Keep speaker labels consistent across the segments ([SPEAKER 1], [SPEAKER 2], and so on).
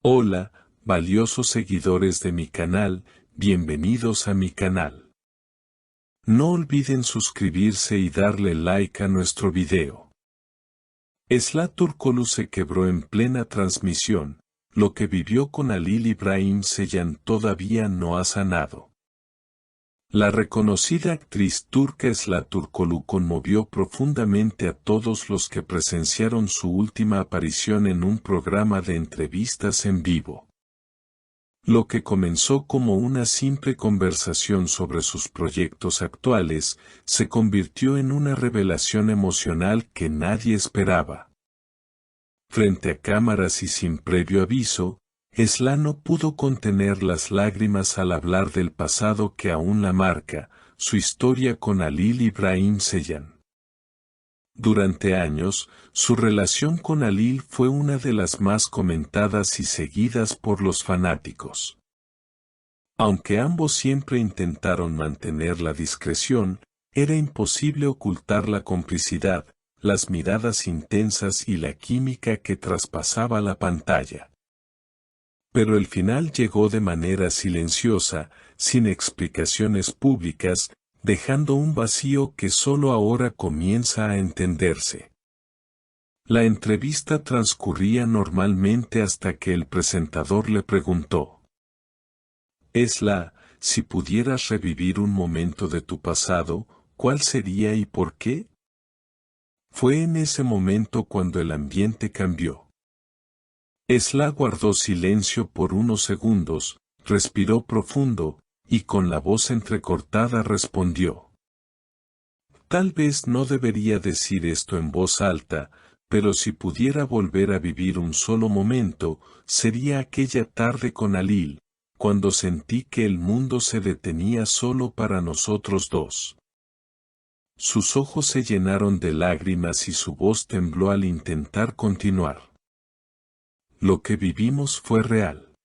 [SPEAKER 1] Hola, valiosos seguidores de mi canal, bienvenidos a mi canal. No olviden suscribirse y darle like a nuestro video. Esla Turkoglu se quebró en plena transmisión, lo que vivió con Halil İbrahim Ceylan todavía no ha sanado. La reconocida actriz turca Esla Turkoglu conmovió profundamente a todos los que presenciaron su última aparición en un programa de entrevistas en vivo. Lo que comenzó como una simple conversación sobre sus proyectos actuales, se convirtió en una revelación emocional que nadie esperaba. Frente a cámaras y sin previo aviso, Esla no pudo contener las lágrimas al hablar del pasado que aún la marca, su historia con Halil İbrahim Ceylan. Durante años, su relación con Halil fue una de las más comentadas y seguidas por los fanáticos. Aunque ambos siempre intentaron mantener la discreción, era imposible ocultar la complicidad, las miradas intensas y la química que traspasaba la pantalla. Pero el final llegó de manera silenciosa, sin explicaciones públicas, dejando un vacío que solo ahora comienza a entenderse. La entrevista transcurría normalmente hasta que el presentador le preguntó: Esla, si pudieras revivir un momento de tu pasado, ¿cuál sería y por qué? Fue en ese momento cuando el ambiente cambió. Esla guardó silencio por unos segundos, respiró profundo, y con la voz entrecortada respondió: Tal vez no debería decir esto en voz alta, pero si pudiera volver a vivir un solo momento, sería aquella tarde con Halil, cuando sentí que el mundo se detenía solo para nosotros dos. Sus ojos se llenaron de lágrimas y su voz tembló al intentar continuar. Lo que vivimos fue real.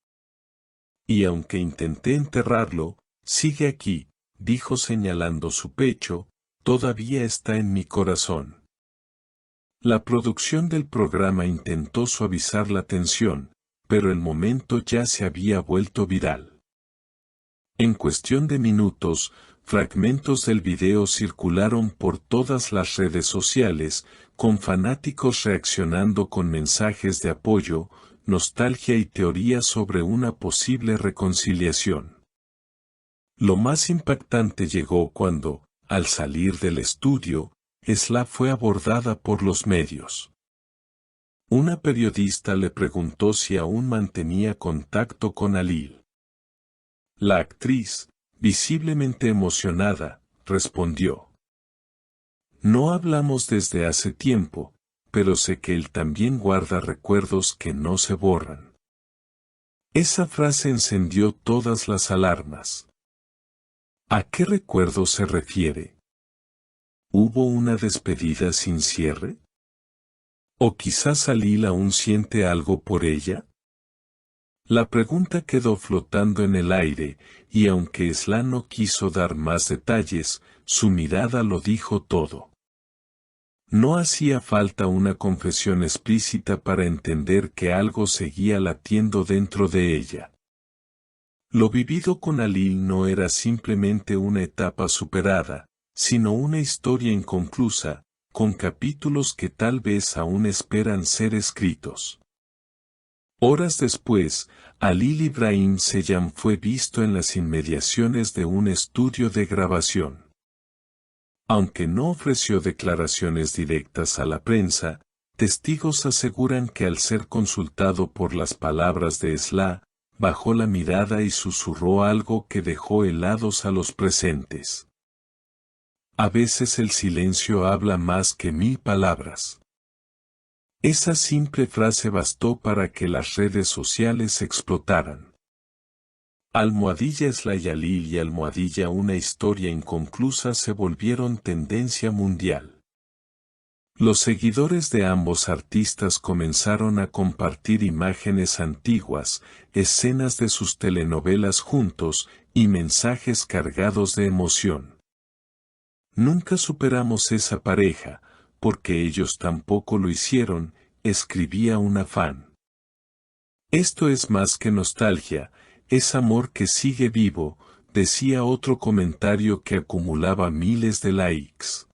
[SPEAKER 1] Y aunque intenté enterrarlo, sigue aquí, dijo señalando su pecho, todavía está en mi corazón. La producción del programa intentó suavizar la tensión, pero el momento ya se había vuelto viral. En cuestión de minutos, fragmentos del video circularon por todas las redes sociales, con fanáticos reaccionando con mensajes de apoyo, nostalgia y teorías sobre una posible reconciliación. Lo más impactante llegó cuando, al salir del estudio, Esla fue abordada por los medios. Una periodista le preguntó si aún mantenía contacto con Halil. La actriz, visiblemente emocionada, respondió: No hablamos desde hace tiempo, pero sé que él también guarda recuerdos que no se borran. Esa frase encendió todas las alarmas. ¿A qué recuerdo se refiere? ¿Hubo una despedida sin cierre? ¿O quizás Halil aún siente algo por ella? La pregunta quedó flotando en el aire, y aunque Esla no quiso dar más detalles, su mirada lo dijo todo. No hacía falta una confesión explícita para entender que algo seguía latiendo dentro de ella. Lo vivido con Halil no era simplemente una etapa superada, sino una historia inconclusa, con capítulos que tal vez aún esperan ser escritos. Horas después, Halil İbrahim Ceylan fue visto en las inmediaciones de un estudio de grabación. Aunque no ofreció declaraciones directas a la prensa, testigos aseguran que al ser consultado por las palabras de Esla, bajó la mirada y susurró algo que dejó helados a los presentes. A veces el silencio habla más que 1000 palabras. Esa simple frase bastó para que las redes sociales explotaran. Almohadilla Esla y Halil y almohadilla una historia inconclusa se volvieron tendencia mundial. Los seguidores de ambos artistas comenzaron a compartir imágenes antiguas, escenas de sus telenovelas juntos, y mensajes cargados de emoción. Nunca superamos esa pareja, porque ellos tampoco lo hicieron, escribía una fan. Esto es más que nostalgia, es amor que sigue vivo, decía otro comentario que acumulaba miles de likes.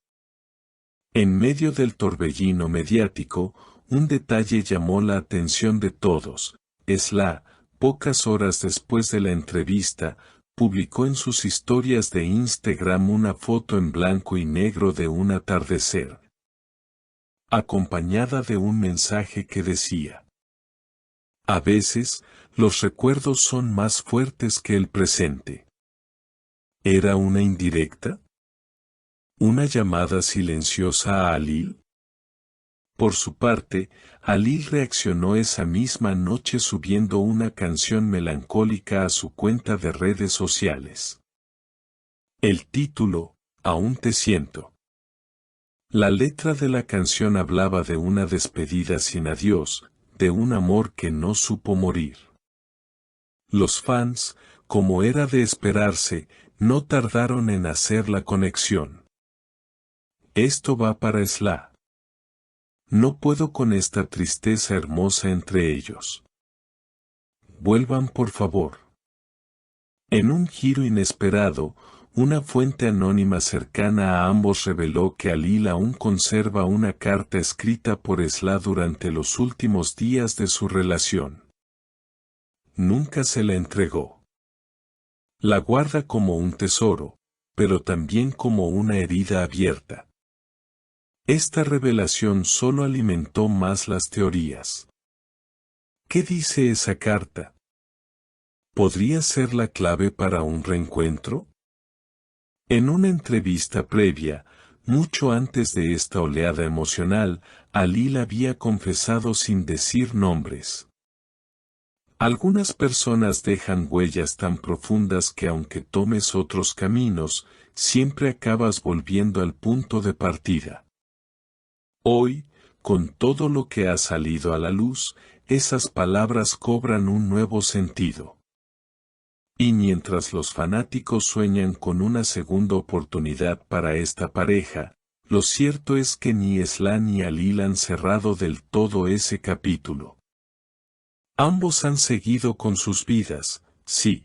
[SPEAKER 1] En medio del torbellino mediático, un detalle llamó la atención de todos. Esla, pocas horas después de la entrevista, publicó en sus historias de Instagram una foto en blanco y negro de un atardecer, acompañada de un mensaje que decía: a veces, los recuerdos son más fuertes que el presente. ¿Era una indirecta? ¿Una llamada silenciosa a Alil? Por su parte, Alil reaccionó esa misma noche subiendo una canción melancólica a su cuenta de redes sociales. El título, Aún te siento. La letra de la canción hablaba de una despedida sin adiós, de un amor que no supo morir. Los fans, como era de esperarse, no tardaron en hacer la conexión. Esto va para Esla. No puedo con esta tristeza hermosa entre ellos. Vuelvan por favor. En un giro inesperado, una fuente anónima cercana a ambos reveló que Alil aún conserva una carta escrita por Esla durante los últimos días de su relación. Nunca se la entregó. La guarda como un tesoro, pero también como una herida abierta. Esta revelación solo alimentó más las teorías. ¿Qué dice esa carta? ¿Podría ser la clave para un reencuentro? En una entrevista previa, mucho antes de esta oleada emocional, Alil había confesado sin decir nombres: algunas personas dejan huellas tan profundas que aunque tomes otros caminos, siempre acabas volviendo al punto de partida. Hoy, con todo lo que ha salido a la luz, esas palabras cobran un nuevo sentido. Y mientras los fanáticos sueñan con una segunda oportunidad para esta pareja, lo cierto es que ni Esla ni Alil han cerrado del todo ese capítulo. Ambos han seguido con sus vidas, sí.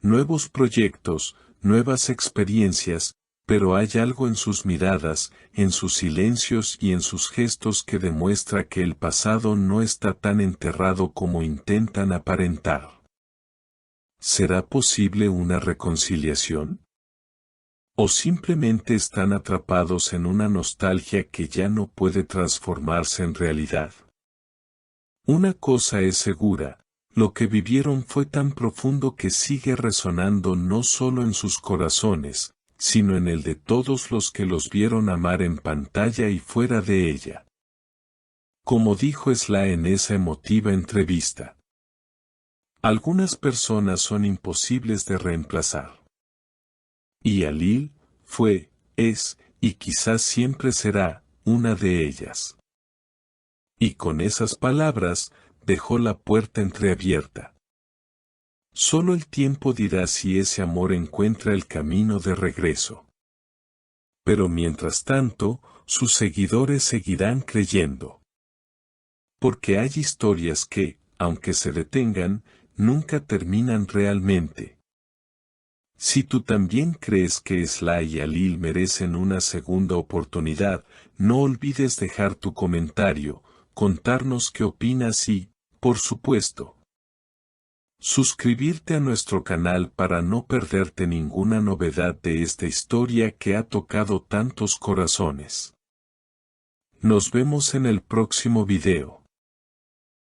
[SPEAKER 1] Nuevos proyectos, nuevas experiencias, pero hay algo en sus miradas, en sus silencios y en sus gestos que demuestra que el pasado no está tan enterrado como intentan aparentar. ¿Será posible una reconciliación? ¿O simplemente están atrapados en una nostalgia que ya no puede transformarse en realidad? Una cosa es segura, lo que vivieron fue tan profundo que sigue resonando no solo en sus corazones, sino en el de todos los que los vieron amar en pantalla y fuera de ella. Como dijo Esla en esa emotiva entrevista: algunas personas son imposibles de reemplazar. Y Alil, fue, es, y quizás siempre será, una de ellas. Y con esas palabras, dejó la puerta entreabierta. Solo el tiempo dirá si ese amor encuentra el camino de regreso. Pero mientras tanto, sus seguidores seguirán creyendo. Porque hay historias que, aunque se detengan, nunca terminan realmente. Si tú también crees que Esla y Alil merecen una segunda oportunidad, no olvides dejar tu comentario, contarnos qué opinas y, por supuesto, suscribirte a nuestro canal para no perderte ninguna novedad de esta historia que ha tocado tantos corazones. Nos vemos en el próximo video.